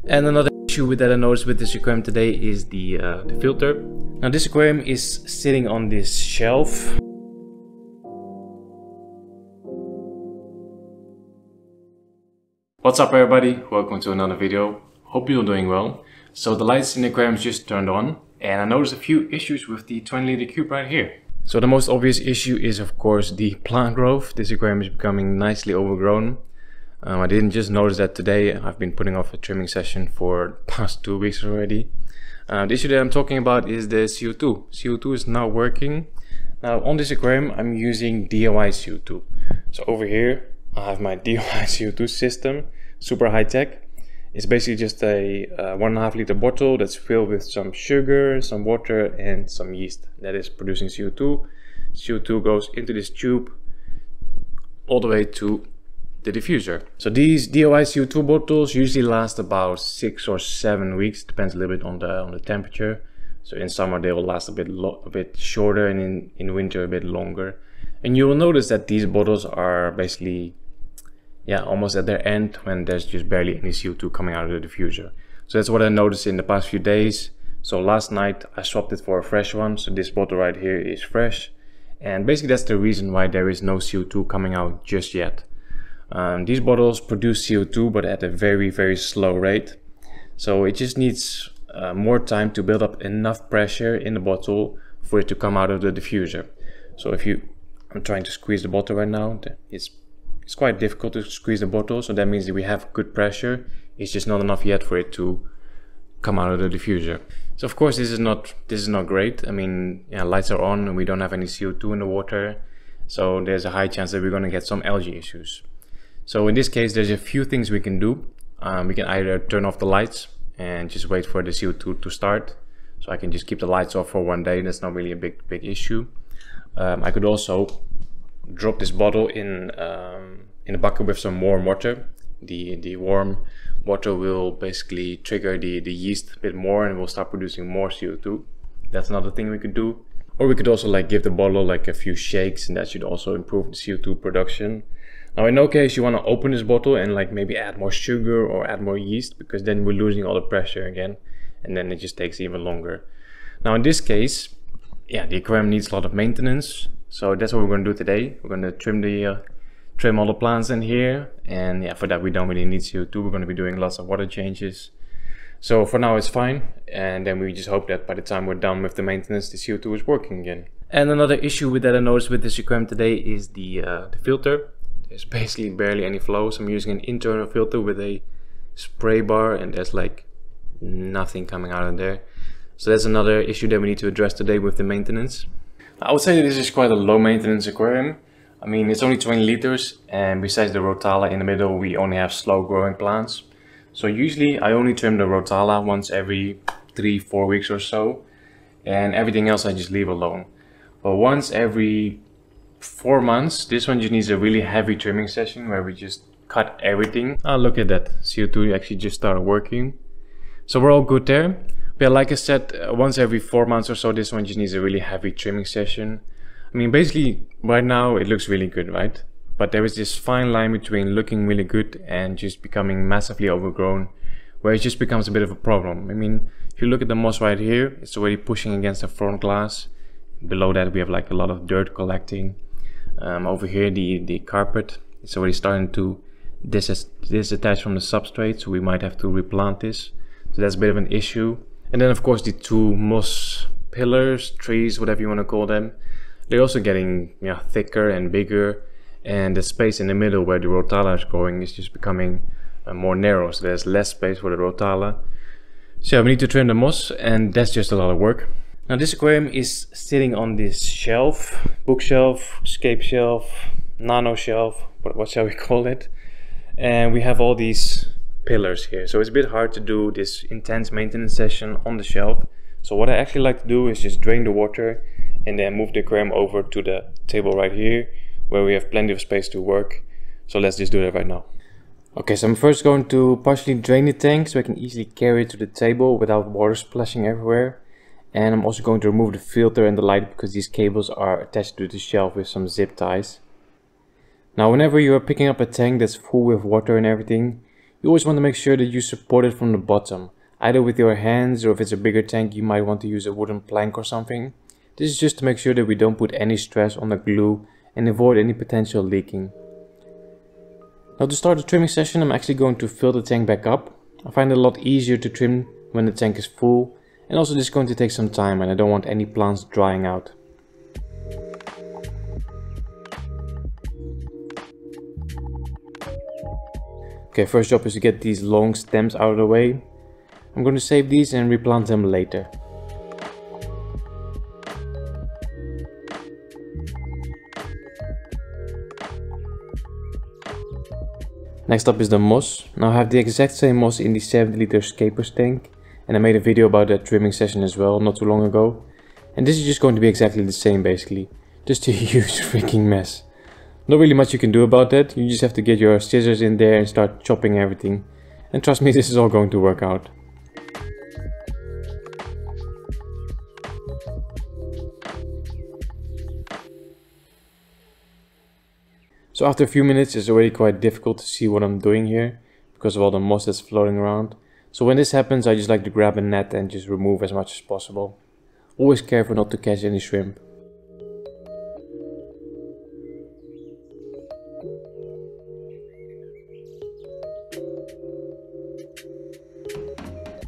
And another issue that I noticed with this aquarium today is the filter. Now this aquarium is sitting on this shelf. What's up everybody, welcome to another video. Hope you're doing well. So the lights in the aquarium just turned on and I noticed a few issues with the 20-liter cube right here. So the most obvious issue is of course the plant growth. This aquarium is becoming nicely overgrown. I didn't just notice that today. I've been putting off a trimming session for the past 2 weeks already. The issue that I'm talking about is the CO2. CO2 is not working. Now on this aquarium I'm using DIY CO2. So over here I have my DIY CO2 system, super high tech. It's basically just a 1.5 liter bottle that's filled with some sugar, some water and some yeast that is producing CO2. CO2 goes into this tube all the way to the diffuser. So these DIY CO2 bottles usually last about 6 or 7 weeks, depends a little bit on the temperature. So in summer they will last a bit shorter and in winter a bit longer. And you will notice that these bottles are basically almost at their end when there's just barely any CO2 coming out of the diffuser. So that's what I noticed in the past few days. So last night I swapped it for a fresh one. So this bottle right here is fresh. And basically that's the reason why there is no CO2 coming out just yet. These bottles produce CO2 but at a very slow rate. So it just needs more time to build up enough pressure in the bottle for it to come out of the diffuser. So I'm trying to squeeze the bottle right now. It's quite difficult to squeeze the bottle, so that means that we have good pressure. It's just not enough yet for it to come out of the diffuser. So of course this is not great. I mean, lights are on and we don't have any CO2 in the water, so there's a high chance that we're going to get some algae issues. So in this case there's a few things we can do. We can either turn off the lights and just wait for the CO2 to start. So I can just keep the lights off for 1 day. That's not really a big issue. I could also drop this bottle in a bucket with some warm water. The warm water will basically trigger the yeast a bit more and will start producing more CO2. That's another thing we could do. Or we could also give the bottle a few shakes, and that should also improve the CO2 production. Now in no case you want to open this bottle and maybe add more sugar or add more yeast, because then we're losing all the pressure again and then it just takes even longer. Now in this case, the aquarium needs a lot of maintenance. So that's what we're going to do today. We're going to trim all the plants in here, and for that we don't really need CO2. We're going to be doing lots of water changes. So for now it's fine, and then we just hope that by the time we're done with the maintenance the CO2 is working again. And another issue that I noticed with this aquarium today is the filter. There's basically barely any flow. So I'm using an internal filter with a spray bar and there's nothing coming out of there. So that's another issue that we need to address today with the maintenance. I would say that this is quite a low maintenance aquarium. I mean, it's only 20 liters and besides the rotala in the middle we only have slow growing plants. So usually I only trim the rotala once every 3-4 weeks or so, and everything else I just leave alone. But once every 4 months, this one just needs a really heavy trimming session where we just cut everything. Oh, look at that, CO2 actually just started working. So we're all good there. But like I said, once every 4 months or so, this one just needs a really heavy trimming session. I mean, basically, right now it looks really good, right? But there is this fine line between looking really good and just becoming massively overgrown, where it just becomes a bit of a problem. I mean, if you look at the moss right here, it's already pushing against the front glass. Below that we have a lot of dirt collecting. Over here, the carpet is already starting to disattach from the substrate, so we might have to replant this. So that's a bit of an issue. And then of course the two moss pillars, trees, whatever you want to call them, they're also getting thicker and bigger, and the space in the middle where the rotala is growing is just becoming more narrow, so there's less space for the rotala. So we need to trim the moss, and that's just a lot of work. Now this aquarium is sitting on this shelf, bookshelf, escape shelf, nano shelf, what shall we call it? And we have all these pillars here, so it's a bit hard to do this intense maintenance session on the shelf. So what I actually like to do is just drain the water and then move the aquarium over to the table right here where we have plenty of space to work. So let's just do that right now. Okay, so I'm first going to partially drain the tank so I can easily carry it to the table without water splashing everywhere. And I'm also going to remove the filter and the light because these cables are attached to the shelf with some zip ties. Now whenever you are picking up a tank that's full with water and everything, you always want to make sure that you support it from the bottom, either with your hands, or if it's a bigger tank you might want to use a wooden plank or something. This is just to make sure that we don't put any stress on the glue and avoid any potential leaking. Now to start the trimming session, I'm actually going to fill the tank back up. I find it a lot easier to trim when the tank is full, and also this is going to take some time and I don't want any plants drying out. Okay, first job is to get these long stems out of the way. I'm going to save these and replant them later. Next up is the moss. Now I have the exact same moss in the 70-liter Scapers tank, and I made a video about that trimming session as well not too long ago. And this is just going to be exactly the same basically, just a huge freaking mess. Not really much you can do about that, you just have to get your scissors in there and start chopping everything. And trust me, this is all going to work out. So after a few minutes it's already quite difficult to see what I'm doing here because of all the moss that's floating around. So when this happens, I just like to grab a net and just remove as much as possible. Always careful not to catch any shrimp.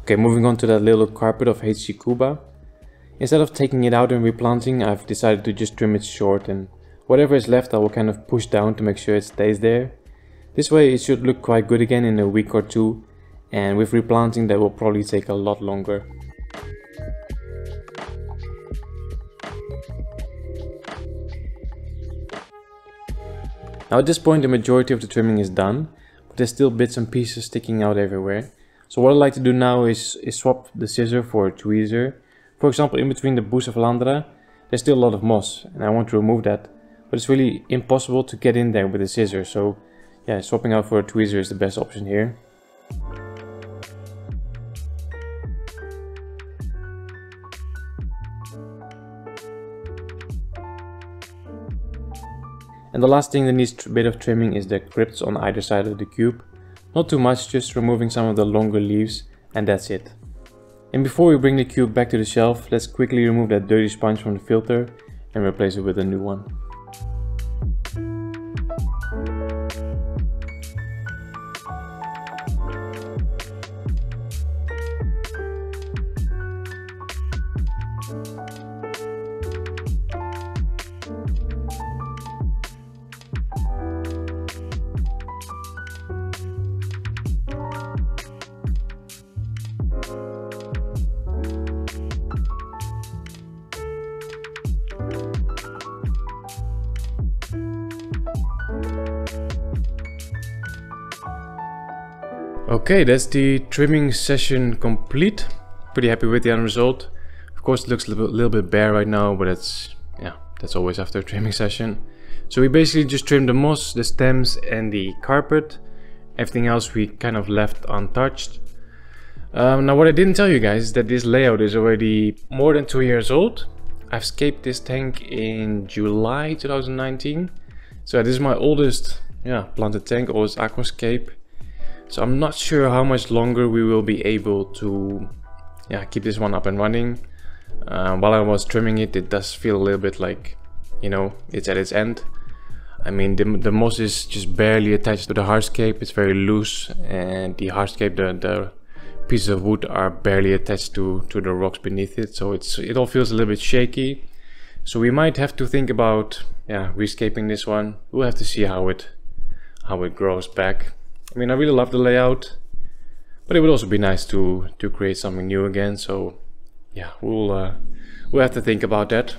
Okay, moving on to that little carpet of HC Cuba. Instead of taking it out and replanting, I've decided to just trim it short, and whatever is left I will kind of push down to make sure it stays there. This way it should look quite good again in a week or two, and with replanting that will probably take a lot longer. Now at this point the majority of the trimming is done, but there's still bits and pieces sticking out everywhere. So what I like to do now is swap the scissor for a tweezer. For example, in between the bucephalandra there's still a lot of moss and I want to remove that, but it's really impossible to get in there with a scissor, so yeah, swapping out for a tweezer is the best option here. And the last thing that needs a bit of trimming is the crypts on either side of the cube. Not too much, just removing some of the longer leaves, and that's it. And before we bring the cube back to the shelf, let's quickly remove that dirty sponge from the filter and replace it with a new one. Okay, that's the trimming session complete. Pretty happy with the end result. Of course it looks a little bit bare right now, but that's always after a trimming session. So we basically just trimmed the moss, the stems and the carpet. Everything else we kind of left untouched. Now what I didn't tell you guys is that this layout is already more than 2 years old. I've scaped this tank in July 2019. So this is my oldest planted tank, oldest Aquascape. So I'm not sure how much longer we will be able to keep this one up and running. While I was trimming it, it does feel a little bit like, you know, it's at its end. I mean, the moss is just barely attached to the hardscape. It's very loose, and the hardscape, the pieces of wood are barely attached to the rocks beneath it. So it all feels a little bit shaky. So we might have to think about rescaping this one. We'll have to see how it grows back. I mean, I really love the layout, but it would also be nice to create something new again. So yeah, we'll have to think about that.